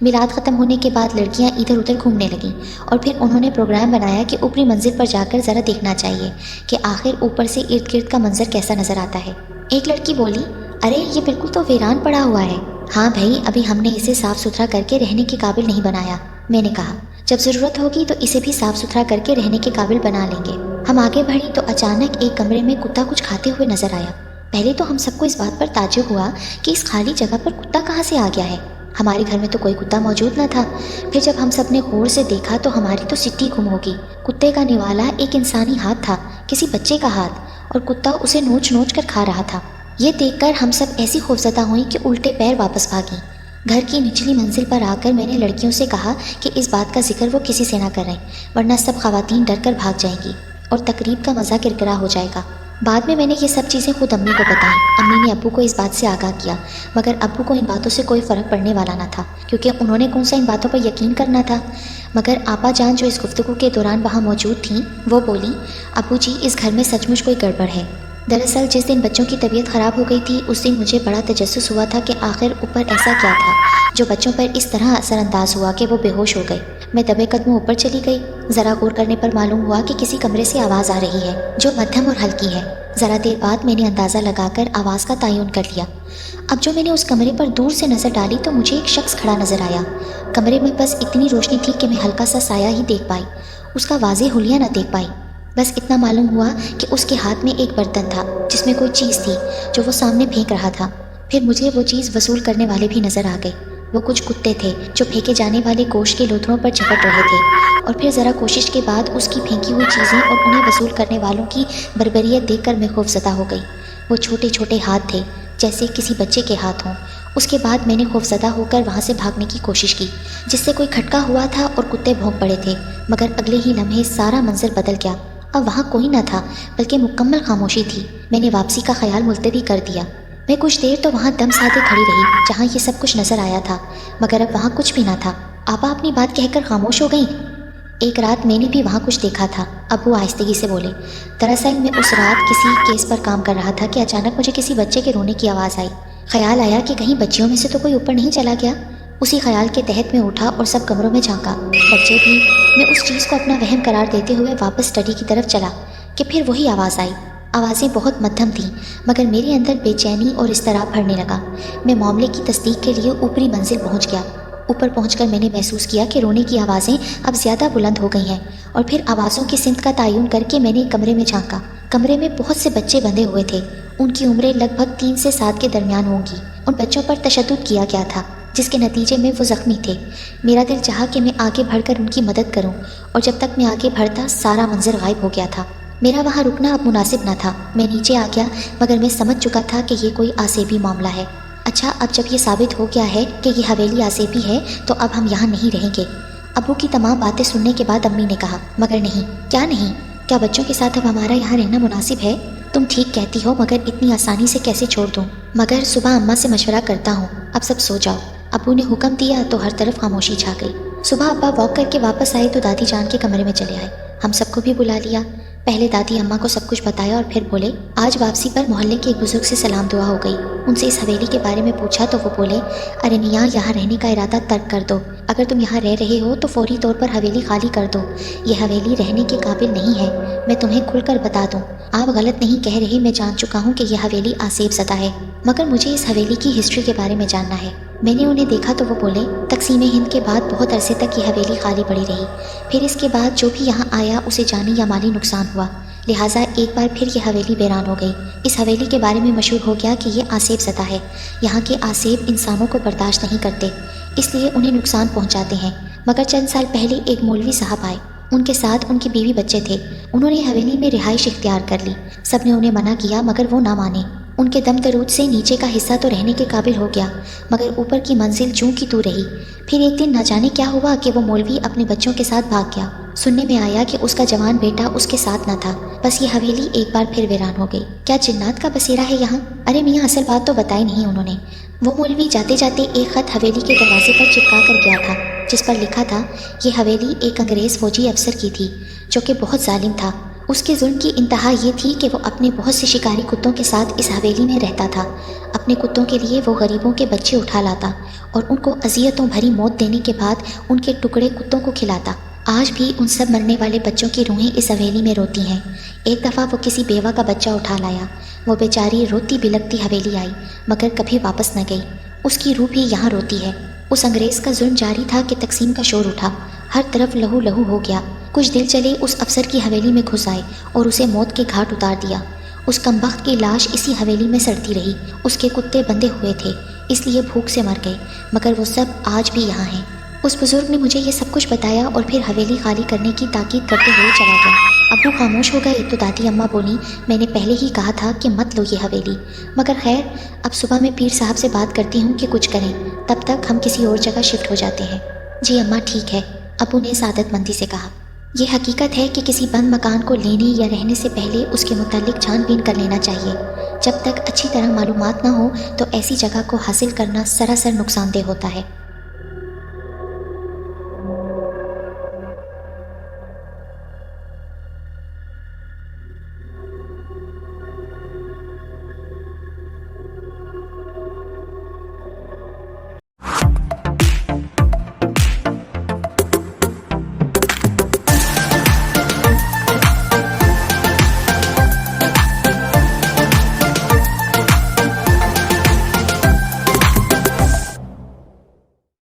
میلاد ختم ہونے کے بعد لڑکیاں ادھر ادھر گھومنے لگیں اور پھر انہوں نے پروگرام بنایا کہ اوپری منزل پر جا کر ذرا دیکھنا چاہیے کہ آخر اوپر سے ارد گرد کا منظر کیسا نظر آتا ہے۔ ایک لڑکی بولی، ارے یہ بالکل تو ویران پڑا ہوا ہے۔ ہاں بھائی، ابھی ہم نے اسے صاف ستھرا کر کے رہنے کے قابل نہیں بنایا، میں نے کہا۔ جب ضرورت ہوگی تو اسے بھی صاف ستھرا کر کے رہنے کے قابل بنا لیں گے۔ ہم آگے بڑھی تو اچانک ایک کمرے میں کتا کچھ کھاتے ہوئے نظر آیا۔ پہلے تو ہم سب کو اس بات پر تعجب ہوا کہ اس خالی جگہ پر کتا کہاں سے آ گیا ہے، ہمارے گھر میں تو کوئی کتا موجود نہ تھا۔ پھر جب ہم سب نے غور سے دیکھا تو ہماری تو سٹی گم ہوگی۔ کتے کا نوالا ایک انسانی ہاتھ تھا، کسی بچے کا ہاتھ، اور کتا اسے نوچ نوچ کر کھا رہا تھا۔ یہ دیکھ کر ہم سب ایسی خوفزدہ ہوئیں کہ الٹے پیر واپس بھاگیں۔ گھر کی نچلی منزل پر آ کر میں نے لڑکیوں سے کہا کہ اس بات کا ذکر وہ کسی سے نہ کریں، ورنہ سب خواتین ڈر کر بھاگ جائیں گی اور تقریب کا مزہ کرکرا ہو جائے گا۔ بعد میں نے یہ سب چیزیں خود امی کو بتائیں۔ امی نے ابو کو اس بات سے آگاہ کیا، مگر ابو کو ان باتوں سے کوئی فرق پڑنے والا نہ تھا، کیونکہ انہوں نے کون سا ان باتوں پر یقین کرنا تھا۔ مگر آپا جان جو اس گفتگو کے دوران وہاں موجود تھیں، وہ بولی، ابو جی اس گھر میں سچ مچ کوئی گڑبڑ ہے۔ دراصل جس دن بچوں کی طبیعت خراب ہو گئی تھی، اس دن مجھے بڑا تجسس ہوا تھا کہ آخر اوپر ایسا کیا تھا جو بچوں پر اس طرح اثر انداز ہوا کہ وہ بے ہوش ہو گئے۔ میں دبے قدموں اوپر چلی گئی۔ ذرا غور کرنے پر معلوم ہوا کہ کسی کمرے سے آواز آ رہی ہے جو مدھم اور ہلکی ہے۔ ذرا دیر بعد میں نے اندازہ لگا کر آواز کا تعین کر لیا۔ اب جو میں نے اس کمرے پر دور سے نظر ڈالی تو مجھے ایک شخص کھڑا نظر آیا۔ کمرے میں بس اتنی روشنی تھی کہ میں ہلکا سا سایہ ہی دیکھ پائی، اس کا واضح حلیہ نہ دیکھ پائی۔ بس اتنا معلوم ہوا کہ اس کے ہاتھ میں ایک برتن تھا جس میں کوئی چیز تھی جو وہ سامنے پھینک رہا تھا۔ پھر مجھے وہ چیز وصول کرنے والے بھی نظر آ گئے۔ وہ کچھ کتے تھے جو پھینکے جانے والے گوشت کے لوتھڑوں پر جھپٹ رہے تھے، اور پھر ذرا کوشش کے بعد اس کی پھینکی ہوئی چیزیں اور انہیں وصول کرنے والوں کی بربریت دیکھ کر میں خوفزدہ ہو گئی۔ وہ چھوٹے چھوٹے ہاتھ تھے جیسے کسی بچے کے ہاتھ ہوں۔ اس کے بعد میں نے خوفزدہ ہو کر وہاں سے بھاگنے کی کوشش کی، جس سے کوئی کھٹکا ہوا تھا اور کتے بھونک پڑے تھے، مگر اگلے ہی لمحے سارا منظر بدل گیا۔ اب وہاں کوئی نہ تھا بلکہ مکمل خاموشی تھی۔ میں نے واپسی کا خیال ملتوی کر دیا۔ میں کچھ دیر تو وہاں دم سادے کھڑی رہی جہاں یہ سب کچھ نظر آیا تھا، مگر اب وہاں کچھ بھی نہ تھا۔ آپا اپنی بات کہہ کر خاموش ہو گئیں۔ ایک رات میں نے بھی وہاں کچھ دیکھا تھا، ابو آہستگی سے بولے۔ دراصل میں اس رات کسی کیس پر کام کر رہا تھا کہ اچانک مجھے کسی بچے کے رونے کی آواز آئی۔ خیال آیا کہ کہیں بچیوں میں سے تو کوئی اوپر نہیں چلا گیا۔ اسی خیال کے تحت میں اٹھا اور سب کمروں میں جھانکا، بچے بھی۔ میں اس چیز کو اپنا وہم قرار دیتے ہوئے واپس اسٹڈی کی طرف چلا کہ پھر وہی آواز آئی۔ آوازیں بہت مدھم تھیں، مگر میرے اندر بے چینی اور اضطراب بھرنے لگا۔ میں معاملے کی تصدیق کے لیے اوپری منزل پہنچ گیا۔ اوپر پہنچ کر میں نے محسوس کیا کہ رونے کی آوازیں اب زیادہ بلند ہو گئی ہیں، اور پھر آوازوں کی سمت کا تعین کر کے میں نے کمرے میں جھانکا۔ کمرے میں بہت سے بچے بندھے ہوئے تھے، ان کی عمریں لگ بھگ 3 سے 7 کے درمیان ہوں گی۔ ان بچوں پر تشدد کیا گیا تھا، جس کے نتیجے میں وہ زخمی تھے۔ میرا دل چاہا کہ میں آگے بڑھ کر ان کی مدد کروں، اور جب تک میں آگے بڑھتا سارا منظر غائب ہو گیا تھا۔ میرا وہاں رکنا اب مناسب نہ تھا۔ میں نیچے آ گیا، مگر میں سمجھ چکا تھا کہ یہ کوئی آسیبی معاملہ ہے۔ اچھا، اب جب یہ ثابت ہو گیا ہے کہ یہ حویلی آسیبی ہے تو اب ہم یہاں نہیں رہیں گے۔ ابو کی تمام باتیں سننے کے بعد امی نے کہا، مگر نہیں، کیا نہیں؟ کیا بچوں کے ساتھ اب ہمارا یہاں رہنا مناسب ہے؟ تم ٹھیک کہتی ہو، مگر اتنی آسانی سے کیسے چھوڑ دوں؟ مگر صبح اماں سے مشورہ کرتا ہوں، اب سب سو جاؤ۔ ابو نے حکم دیا تو ہر طرف خاموشی چھا گئی۔ صبح ابا واک کر کے واپس آئے تو دادی جان کے کمرے میں چلے آئے۔ ہم سب کو بھی بلا لیا۔ پہلے دادی اماں کو سب کچھ بتایا اور پھر بولے، آج واپسی پر محلے کے ایک بزرگ سے سلام دعا ہو گئی۔ ان سے اس حویلی کے بارے میں پوچھا تو وہ بولے، ارے میاں، یہاں رہنے کا ارادہ ترک کر دو۔ اگر تم یہاں رہ رہے ہو تو فوری طور پر حویلی خالی کر دو۔ یہ حویلی رہنے کے قابل نہیں ہے۔ میں تمہیں کھل کر بتا دوں، آپ غلط نہیں کہہ رہے، میں جان چکا ہوں کہ یہ حویلی آسیب زدہ ہے، مگر مجھے اس حویلی کی ہسٹری کے بارے میں جاننا ہے۔ میں نے انہیں دیکھا تو وہ بولے، تقسیم ہند کے بعد بہت عرصے تک یہ حویلی خالی پڑی رہی، پھر اس کے بعد جو بھی یہاں آیا اسے جانی یا مالی نقصان ہوا، لہٰذا ایک بار پھر یہ حویلی ویران ہو گئی۔ اس حویلی کے بارے میں مشہور ہو گیا کہ یہ آسیب زدہ ہے۔ یہاں کے آسیب انسانوں کو برداشت نہیں کرتے، اس لیے انہیں نقصان پہنچاتے ہیں۔ مگر چند سال پہلے ایک مولوی صاحب آئے، ان کے ساتھ ان کی بیوی بچے تھے۔ انہوں نے حویلی میں رہائش اختیار کر لی۔ سب نے انہیں منع کیا مگر وہ نہ مانے۔ ان کے دم درود سے نیچے کا حصہ تو رہنے کے قابل ہو گیا، مگر اوپر کی منزل جوں کی توں رہی۔ پھر ایک دن نہ جانے کیا ہوا کہ وہ مولوی اپنے بچوں کے ساتھ بھاگ گیا۔ سننے میں آیا کہ اس کا جوان بیٹا اس کے ساتھ نہ تھا، بس یہ حویلی ایک بار پھر ویران ہو گئی۔ کیا جنات کا بسیرا ہے یہاں؟ ارے میاں، اصل بات تو بتائی نہیں انہوں نے۔ وہ مولوی جاتے جاتے ایک خط حویلی کے دروازے پر چپکا کر گیا تھا، جس پر لکھا تھا، یہ حویلی ایک انگریز فوجی افسر کی تھی جو کہ بہت ظالم تھا، اس کے ظلم کی انتہا یہ تھی کہ وہ اپنے بہت سے شکاری کتوں کے ساتھ اس حویلی میں رہتا تھا۔ اپنے کتوں کے لیے وہ غریبوں کے بچے اٹھا لاتا اور ان کو اذیتوں بھری موت دینے کے بعد ان کے ٹکڑے کتوں کو کھلاتا۔ آج بھی ان سب مرنے والے بچوں کی روحیں اس حویلی میں روتی ہیں۔ ایک دفعہ وہ کسی بیوہ کا بچہ اٹھا لایا۔ وہ بیچاری روتی بلکتی حویلی آئی مگر کبھی واپس نہ گئی۔ اس کی روح بھی یہاں روتی ہے۔ اس انگریز کا ظلم جاری تھا کہ تقسیم کا شور اٹھا، ہر طرف لہو لہو ہو گیا۔ کچھ دل چلے اس افسر کی حویلی میں گھس آئے اور اسے موت کے گھاٹ اتار دیا۔ اس کمبخت کی لاش اسی حویلی میں سڑتی رہی۔ اس کے کتے بندھے ہوئے تھے، اس لیے بھوک سے مر گئے، مگر وہ سب آج بھی یہاں ہیں۔ اس بزرگ نے مجھے یہ سب کچھ بتایا اور پھر حویلی خالی کرنے کی تاکید کرتے ہوئے چلا گیا۔ ابو خاموش ہو گئے تو دادی اماں بولی، میں نے پہلے ہی کہا تھا کہ مت لو یہ حویلی، مگر خیر اب صبح میں پیر صاحب سے بات کرتی ہوں کہ کچھ کریں، تب تک ہم کسی اور جگہ شفٹ ہو جاتے ہیں۔ جی اماں ٹھیک ہے، ابو نے سعادت مندی سے کہا۔ یہ حقیقت ہے کہ کسی بند مکان کو لینے یا رہنے سے پہلے اس کے متعلق چھان بین کر لینا چاہیے۔ جب تک اچھی طرح معلومات نہ ہو تو ایسی جگہ کو حاصل کرنا سراسر نقصان دہ ہوتا ہے۔